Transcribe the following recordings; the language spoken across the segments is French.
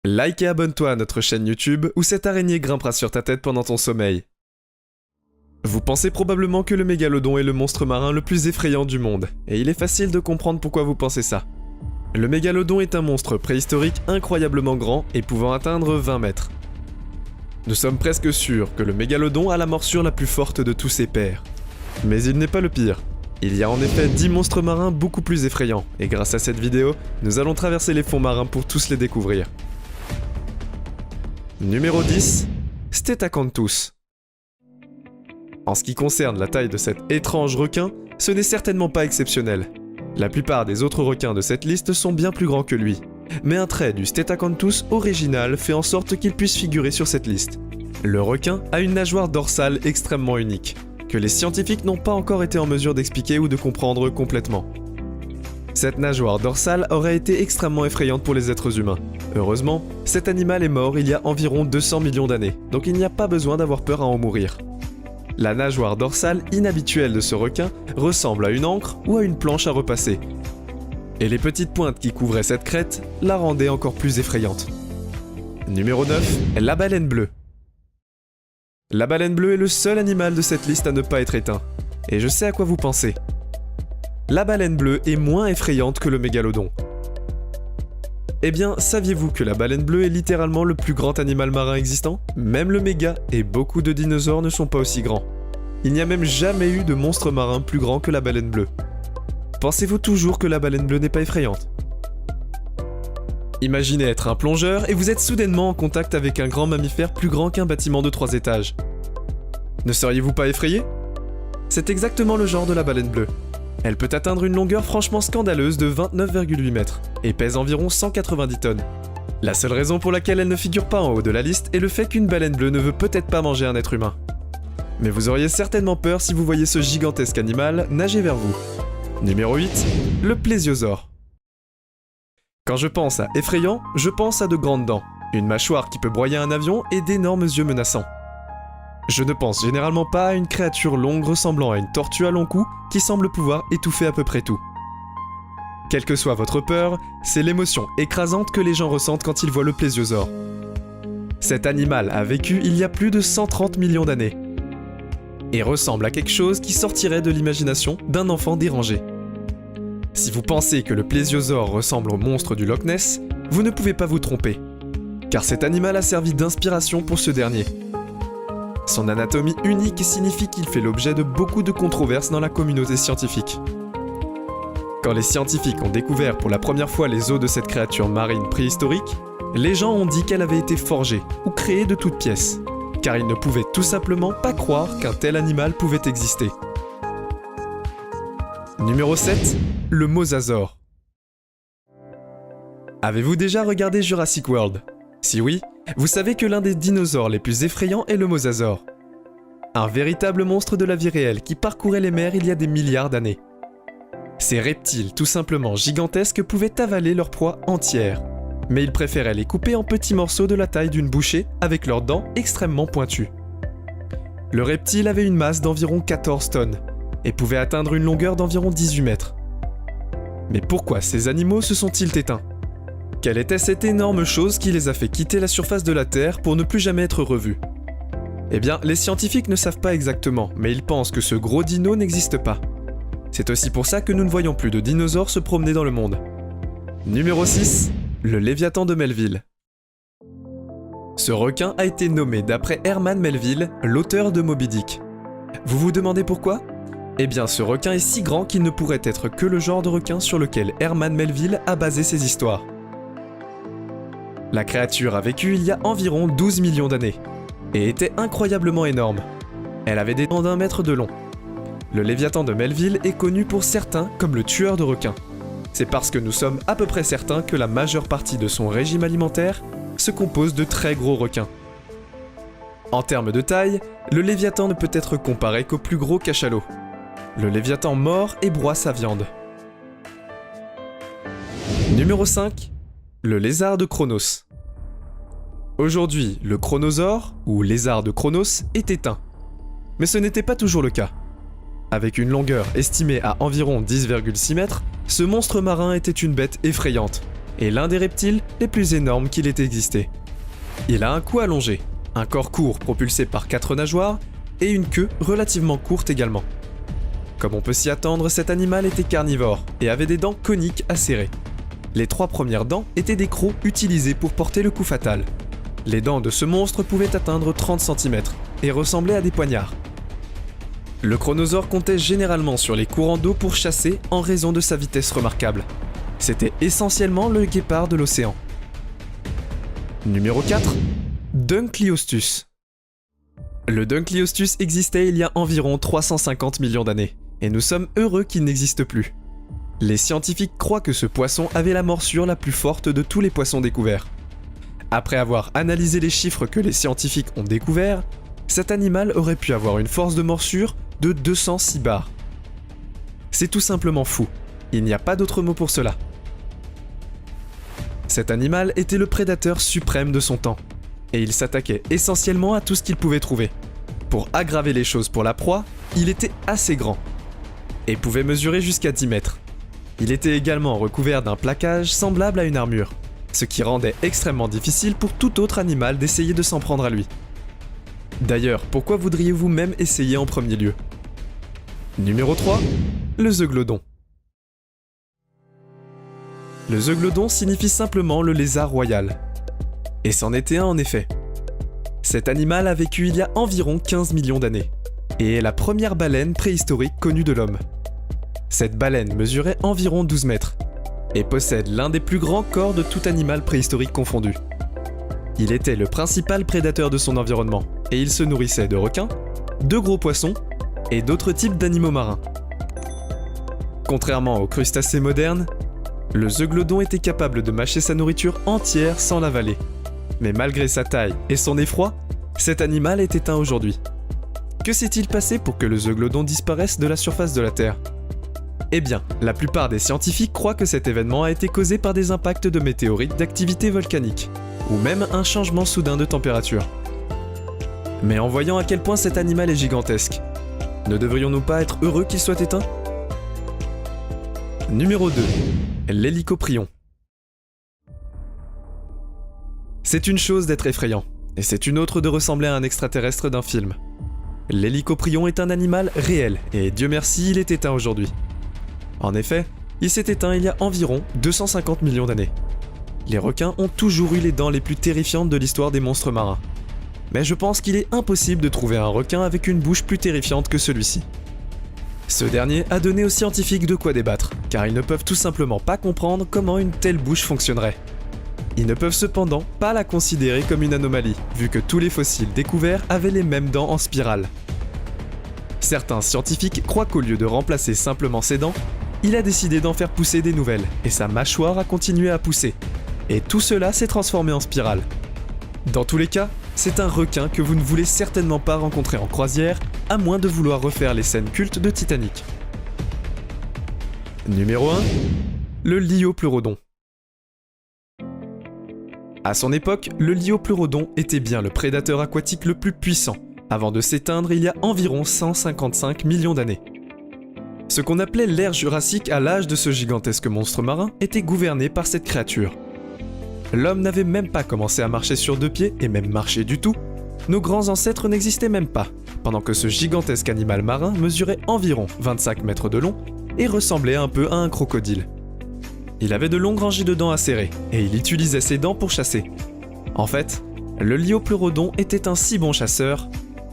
Like et abonne-toi à notre chaîne YouTube où cette araignée grimpera sur ta tête pendant ton sommeil. Vous pensez probablement que le mégalodon est le monstre marin le plus effrayant du monde, et il est facile de comprendre pourquoi vous pensez ça. Le mégalodon est un monstre préhistorique incroyablement grand et pouvant atteindre 20 mètres. Nous sommes presque sûrs que le mégalodon a la morsure la plus forte de tous ses pairs. Mais il n'est pas le pire. Il y a en effet 10 monstres marins beaucoup plus effrayants, et grâce à cette vidéo, nous allons traverser les fonds marins pour tous les découvrir. Numéro 10, Stetakantous. En ce qui concerne la taille de cet étrange requin, ce n'est certainement pas exceptionnel. La plupart des autres requins de cette liste sont bien plus grands que lui. Mais un trait du Stetakantous original fait en sorte qu'il puisse figurer sur cette liste. Le requin a une nageoire dorsale extrêmement unique, que les scientifiques n'ont pas encore été en mesure d'expliquer ou de comprendre complètement. Cette nageoire dorsale aurait été extrêmement effrayante pour les êtres humains. Heureusement, cet animal est mort il y a environ 200 millions d'années, donc il n'y a pas besoin d'avoir peur à en mourir. La nageoire dorsale inhabituelle de ce requin ressemble à une ancre ou à une planche à repasser. Et les petites pointes qui couvraient cette crête la rendaient encore plus effrayante. Numéro 9, la baleine bleue. La baleine bleue est le seul animal de cette liste à ne pas être éteint. Et je sais à quoi vous pensez. La baleine bleue est moins effrayante que le mégalodon. Eh bien, saviez-vous que la baleine bleue est littéralement le plus grand animal marin existant? Même le méga et beaucoup de dinosaures ne sont pas aussi grands. Il n'y a même jamais eu de monstre marin plus grand que la baleine bleue. Pensez-vous toujours que la baleine bleue n'est pas effrayante? Imaginez être un plongeur et vous êtes soudainement en contact avec un grand mammifère plus grand qu'un bâtiment de 3 étages. Ne seriez-vous pas effrayé? C'est exactement le genre de la baleine bleue. Elle peut atteindre une longueur franchement scandaleuse de 29,8 mètres et pèse environ 190 tonnes. La seule raison pour laquelle elle ne figure pas en haut de la liste est le fait qu'une baleine bleue ne veut peut-être pas manger un être humain. Mais vous auriez certainement peur si vous voyez ce gigantesque animal nager vers vous. Numéro 8, le plésiosaure. Quand je pense à effrayant, je pense à de grandes dents, une mâchoire qui peut broyer un avion et d'énormes yeux menaçants. Je ne pense généralement pas à une créature longue ressemblant à une tortue à long cou qui semble pouvoir étouffer à peu près tout. Quelle que soit votre peur, c'est l'émotion écrasante que les gens ressentent quand ils voient le plésiosaure. Cet animal a vécu il y a plus de 130 millions d'années et ressemble à quelque chose qui sortirait de l'imagination d'un enfant dérangé. Si vous pensez que le plésiosaure ressemble au monstre du Loch Ness, vous ne pouvez pas vous tromper, car cet animal a servi d'inspiration pour ce dernier. Son anatomie unique signifie qu'il fait l'objet de beaucoup de controverses dans la communauté scientifique. Quand les scientifiques ont découvert pour la première fois les os de cette créature marine préhistorique, les gens ont dit qu'elle avait été forgée ou créée de toutes pièces, car ils ne pouvaient tout simplement pas croire qu'un tel animal pouvait exister. Numéro 7, le mosasaure. Avez-vous déjà regardé Jurassic World? Si oui, vous savez que l'un des dinosaures les plus effrayants est le mosasaure. Un véritable monstre de la vie réelle qui parcourait les mers il y a des milliards d'années. Ces reptiles tout simplement gigantesques pouvaient avaler leur proie entière, mais ils préféraient les couper en petits morceaux de la taille d'une bouchée avec leurs dents extrêmement pointues. Le reptile avait une masse d'environ 14 tonnes et pouvait atteindre une longueur d'environ 18 mètres. Mais pourquoi ces animaux se sont-ils éteints? Quelle était cette énorme chose qui les a fait quitter la surface de la Terre pour ne plus jamais être revus? Eh bien, les scientifiques ne savent pas exactement, mais ils pensent que ce gros dino n'existe pas. C'est aussi pour ça que nous ne voyons plus de dinosaures se promener dans le monde. Numéro 6, le Léviathan de Melville. Ce requin a été nommé d'après Herman Melville, l'auteur de Moby Dick. Vous vous demandez pourquoi? Eh bien, ce requin est si grand qu'il ne pourrait être que le genre de requin sur lequel Herman Melville a basé ses histoires. La créature a vécu il y a environ 12 millions d'années, et était incroyablement énorme. Elle avait des dents d'1 mètre de long. Le Léviathan de Melville est connu pour certains comme le tueur de requins. C'est parce que nous sommes à peu près certains que la majeure partie de son régime alimentaire se compose de très gros requins. En termes de taille, le Léviathan ne peut être comparé qu'au plus gros cachalot. Le Léviathan mord et broie sa viande. Numéro 5, le lézard de Chronos. Aujourd'hui, le chronosaure, ou lézard de Chronos, est éteint. Mais ce n'était pas toujours le cas. Avec une longueur estimée à environ 10,6 mètres, ce monstre marin était une bête effrayante. et l'un des reptiles les plus énormes qu'il ait existé. Il a un cou allongé, un corps court propulsé par 4 nageoires et une queue relativement courte également. Comme on peut s'y attendre, cet animal était carnivore et avait des dents coniques acérées. Les 3 premières dents étaient des crocs utilisés pour porter le coup fatal. Les dents de ce monstre pouvaient atteindre 30 cm et ressemblaient à des poignards. Le chronosaure comptait généralement sur les courants d'eau pour chasser en raison de sa vitesse remarquable. C'était essentiellement le guépard de l'océan. Numéro 4. Dunkleostus. Le Dunkleostus existait il y a environ 350 millions d'années, et nous sommes heureux qu'il n'existe plus. Les scientifiques croient que ce poisson avait la morsure la plus forte de tous les poissons découverts. Après avoir analysé les chiffres que les scientifiques ont découverts, cet animal aurait pu avoir une force de morsure de 206 bars. C'est tout simplement fou, il n'y a pas d'autre mot pour cela. Cet animal était le prédateur suprême de son temps, et il s'attaquait essentiellement à tout ce qu'il pouvait trouver. Pour aggraver les choses pour la proie, il était assez grand, et pouvait mesurer jusqu'à 10 mètres. Il était également recouvert d'un plaquage semblable à une armure, ce qui rendait extrêmement difficile pour tout autre animal d'essayer de s'en prendre à lui. D'ailleurs, pourquoi voudriez-vous même essayer en premier lieu? Numéro 3. Le zeuglodon. Le zeuglodon signifie simplement le lézard royal. Et c'en était un en effet. Cet animal a vécu il y a environ 15 millions d'années, et est la première baleine préhistorique connue de l'homme. Cette baleine mesurait environ 12 mètres, et possède l'un des plus grands corps de tout animal préhistorique confondu. Il était le principal prédateur de son environnement, et il se nourrissait de requins, de gros poissons et d'autres types d'animaux marins. Contrairement aux crustacés modernes, le zeuglodon était capable de mâcher sa nourriture entière sans l'avaler. Mais malgré sa taille et son effroi, cet animal est éteint aujourd'hui. Que s'est-il passé pour que le zeuglodon disparaisse de la surface de la Terre? Eh bien, la plupart des scientifiques croient que cet événement a été causé par des impacts de météorites d'activité volcanique, ou même un changement soudain de température. Mais en voyant à quel point cet animal est gigantesque, ne devrions-nous pas être heureux qu'il soit éteint? Numéro 2. L'hélicoprion. C'est une chose d'être effrayant, et c'est une autre de ressembler à un extraterrestre d'un film. L'hélicoprion est un animal réel, et Dieu merci, il est éteint aujourd'hui. En effet, il s'est éteint il y a environ 250 millions d'années. Les requins ont toujours eu les dents les plus terrifiantes de l'histoire des monstres marins. Mais je pense qu'il est impossible de trouver un requin avec une bouche plus terrifiante que celui-ci. Ce dernier a donné aux scientifiques de quoi débattre, car ils ne peuvent tout simplement pas comprendre comment une telle bouche fonctionnerait. Ils ne peuvent cependant pas la considérer comme une anomalie, vu que tous les fossiles découverts avaient les mêmes dents en spirale. Certains scientifiques croient qu'au lieu de remplacer simplement ses dents, il a décidé d'en faire pousser des nouvelles, et sa mâchoire a continué à pousser. Et tout cela s'est transformé en spirale. Dans tous les cas, c'est un requin que vous ne voulez certainement pas rencontrer en croisière, à moins de vouloir refaire les scènes cultes de Titanic. Numéro 1. Le Liopleurodon. À son époque, le Liopleurodon était bien le prédateur aquatique le plus puissant, avant de s'éteindre il y a environ 155 millions d'années. Ce qu'on appelait l'ère jurassique à l'âge de ce gigantesque monstre marin était gouverné par cette créature. L'homme n'avait même pas commencé à marcher sur 2 pieds, et même marcher du tout. Nos grands ancêtres n'existaient même pas, pendant que ce gigantesque animal marin mesurait environ 25 mètres de long et ressemblait un peu à un crocodile. Il avait de longues rangées de dents acérées, et il utilisait ses dents pour chasser. En fait, le Liopleurodon était un si bon chasseur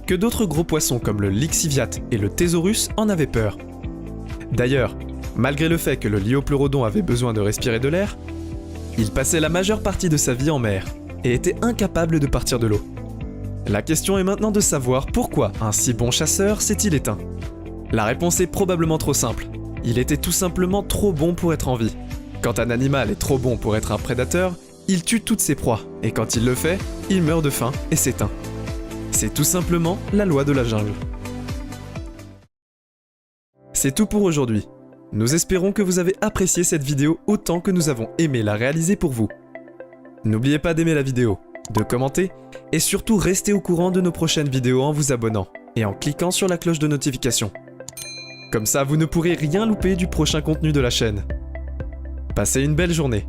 que d'autres gros poissons comme le Lixiviate et le Thesaurus en avaient peur. D'ailleurs, malgré le fait que le Liopleurodon avait besoin de respirer de l'air, il passait la majeure partie de sa vie en mer et était incapable de partir de l'eau. La question est maintenant de savoir pourquoi un si bon chasseur s'est-il éteint. La réponse est probablement trop simple. Il était tout simplement trop bon pour être en vie. Quand un animal est trop bon pour être un prédateur, il tue toutes ses proies, et quand il le fait, il meurt de faim et s'éteint. C'est tout simplement la loi de la jungle. C'est tout pour aujourd'hui. Nous espérons que vous avez apprécié cette vidéo autant que nous avons aimé la réaliser pour vous. N'oubliez pas d'aimer la vidéo, de commenter, et surtout restez au courant de nos prochaines vidéos en vous abonnant, et en cliquant sur la cloche de notification. Comme ça, vous ne pourrez rien louper du prochain contenu de la chaîne. Passez une belle journée.